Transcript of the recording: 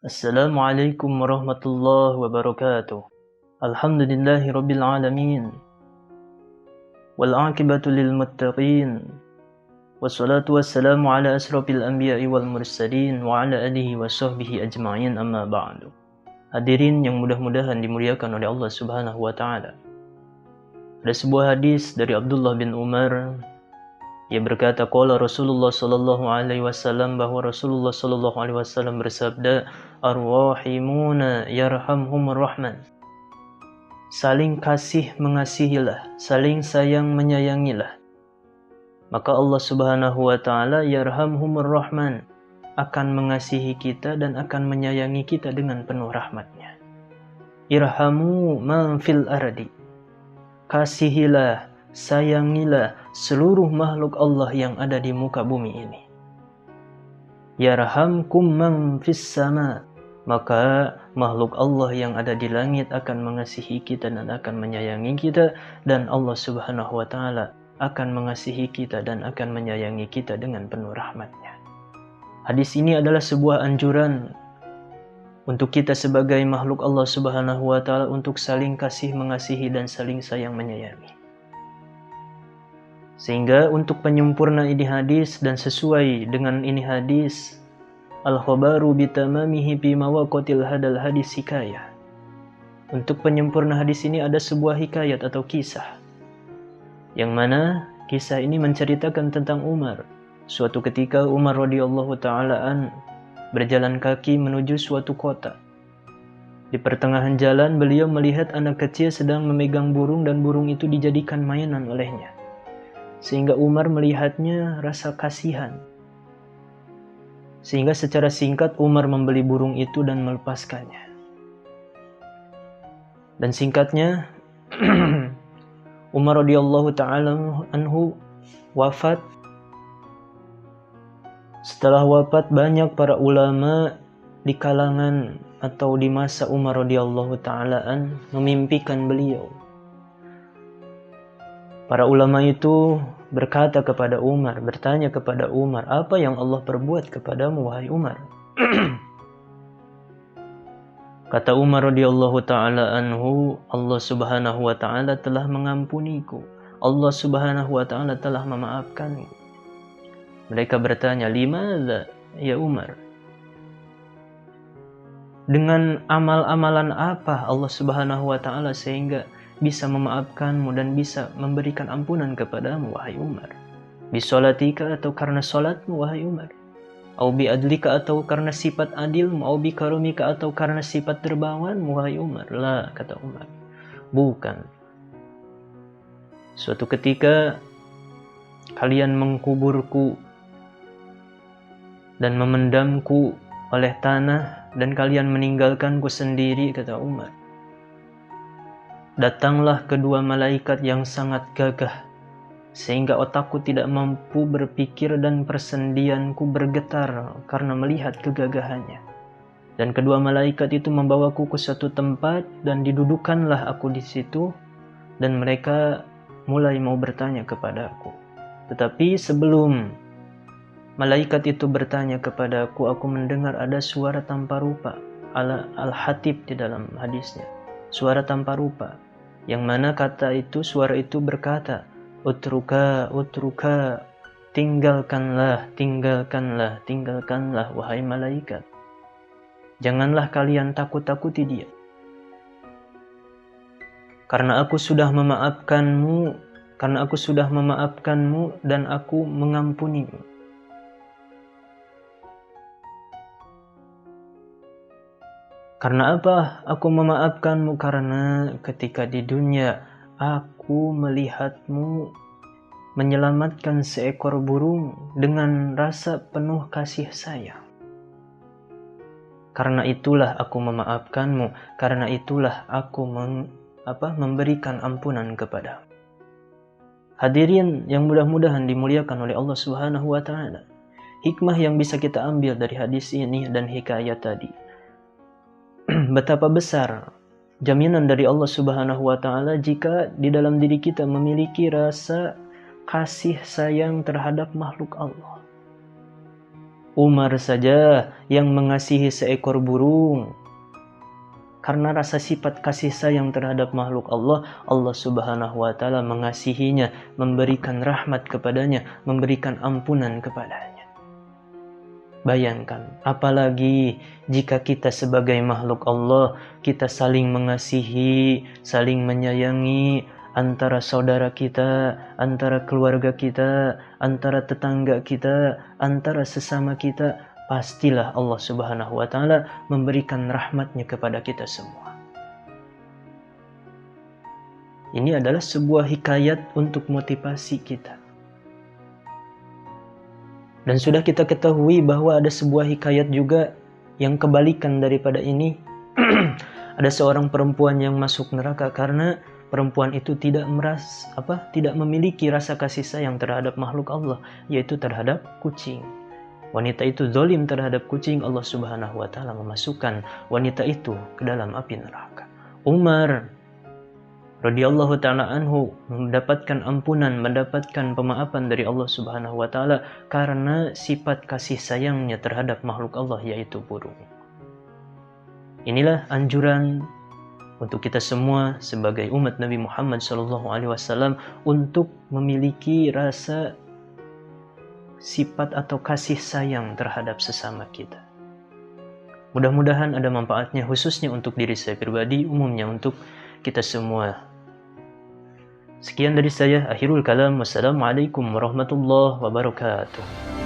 Assalamualaikum warahmatullahi wabarakatuh. Alhamdulillahi rabbil alamin. Wal aqibatu lil muttaqin. Wassalatu wassalamu ala asrafil anbiya'i wal mursalin wa ala alihi wa sahbihi ajma'in amma ba'du. Hadirin yang mudah-mudahan dimuliakan oleh Allah Subhanahu wa taala. Ada sebuah hadis dari Abdullah bin Umar. Ia berkata, qala Rasulullah sallallahu alaihi wasallam, bahwa Rasulullah sallallahu alaihi wasallam bersabda, ar-rahimuna yarhamhumur rahman. Saling kasih mengasihilah, saling sayang menyayangilah. Maka Allah Subhanahu wa taala yarhamhumur rahman akan mengasihi kita dan akan menyayangi kita dengan penuh rahmatnya. Irhamu man fil ardi. Kasihilah, sayangilah seluruh makhluk Allah yang ada di muka bumi ini. Yarhamkum man fis sama. Maka makhluk Allah yang ada di langit akan mengasihi kita dan akan menyayangi kita, dan Allah Subhanahu wa taala akan mengasihi kita dan akan menyayangi kita dengan penuh rahmatnya. Hadis ini adalah sebuah anjuran untuk kita sebagai makhluk Allah Subhanahu wa taala untuk saling kasih mengasihi dan saling sayang menyayangi. Sehingga untuk penyempurna ini hadis dan sesuai dengan ini hadis, al-khabaru bitamamihi bi mawaqatil hadal hadis hikayah. Untuk penyempurna hadis ini ada sebuah hikayat atau kisah, yang mana kisah ini menceritakan tentang Umar. Suatu ketika Umar radhiyallahu ta'ala berjalan kaki menuju suatu kota. Di pertengahan jalan beliau melihat anak kecil sedang memegang burung dan burung itu dijadikan mainan olehnya. Sehingga Umar melihatnya rasa kasihan. Sehingga secara singkat Umar membeli burung itu dan melepaskannya. Dan singkatnya Umar radhiyallahu ta'ala anhu wafat. Setelah wafat, banyak para ulama di kalangan atau di masa Umar radhiyallahu ta'ala memimpikan beliau. Para ulama itu berkata kepada Umar, bertanya kepada Umar, apa yang Allah perbuat kepadamu wahai Umar? Kata Umar radhiyallahu ta'ala anhu, Allah Subhanahu wa ta'ala telah mengampuniku. Allah Subhanahu wa ta'ala telah memaafkanku. Mereka bertanya, limadza ya Umar? Dengan amal-amalan apa Allah Subhanahu wa ta'ala sehingga bisa memaafkanmu dan bisa memberikan ampunan kepadamu wahai Umar? Bisolatika atau karena solatmu wahai Umar? Au biadlika atau karena sifat adilmu? Au bikarumika atau karena sifat dermawanmu wahai Umar? La, kata Umar, bukan. Suatu ketika kalian mengkuburku dan memendamku oleh tanah dan kalian meninggalkanku sendiri, kata Umar. Datanglah kedua malaikat yang sangat gagah, sehingga otakku tidak mampu berpikir dan persendianku bergetar karena melihat kegagahannya. Dan kedua malaikat itu membawaku ke suatu tempat dan didudukkanlah aku di situ, dan mereka mulai mau bertanya kepadaku. Tetapi sebelum malaikat itu bertanya kepadaku, aku mendengar ada suara tanpa rupa, al-Hatib di dalam hadisnya, suara tanpa rupa. Yang mana suara itu berkata, utruka, utruka, tinggalkanlah, tinggalkanlah, tinggalkanlah, wahai malaikat. Janganlah kalian takut-takuti dia. Karena aku sudah memaafkanmu dan aku mengampunimu. Karena apa aku memaafkanmu? Karena ketika di dunia aku melihatmu menyelamatkan seekor burung dengan rasa penuh kasih sayang. Karena itulah aku memaafkanmu. Karena itulah aku memberikan ampunan kepadamu. Hadirin yang mudah-mudahan dimuliakan oleh Allah Subhanahu wa ta'ala. Hikmah yang bisa kita ambil dari hadis ini dan hikayat tadi, betapa besar jaminan dari Allah Subhanahu wa ta'ala jika di dalam diri kita memiliki rasa kasih sayang terhadap makhluk Allah. Umar saja yang mengasihi seekor burung. Karena rasa sifat kasih sayang terhadap makhluk Allah, Allah Subhanahu wa Ta'ala mengasihinya, memberikan rahmat kepadanya, memberikan ampunan kepadanya. Bayangkan, apalagi jika kita sebagai makhluk Allah, kita saling mengasihi, saling menyayangi antara saudara kita, antara keluarga kita, antara tetangga kita, antara sesama kita. Pastilah Allah Subhanahu wa Ta'ala memberikan rahmatnya kepada kita semua. Ini adalah sebuah hikayat untuk motivasi kita. Dan sudah kita ketahui bahwa ada sebuah hikayat juga yang kebalikan daripada ini. Ada seorang perempuan yang masuk neraka karena perempuan itu tidak memiliki rasa kasih sayang terhadap makhluk Allah, yaitu terhadap kucing. Wanita itu zalim terhadap kucing. Allah Subhanahu wa Ta'ala memasukkan wanita itu ke dalam api neraka. Umar radhiyallahu ta'ala anhu mendapatkan ampunan, mendapatkan pemaafan dari Allah Subhanahu wa Ta'ala karena sifat kasih sayangnya terhadap makhluk Allah, yaitu burung. Inilah anjuran untuk kita semua sebagai umat Nabi Muhammad SAW untuk memiliki rasa sifat atau kasih sayang terhadap sesama kita. Mudah-mudahan ada manfaatnya, khususnya untuk diri saya pribadi, umumnya untuk kita semua. Sekian dari saya, akhirul kalam. Wassalamualaikum warahmatullahi wabarakatuh.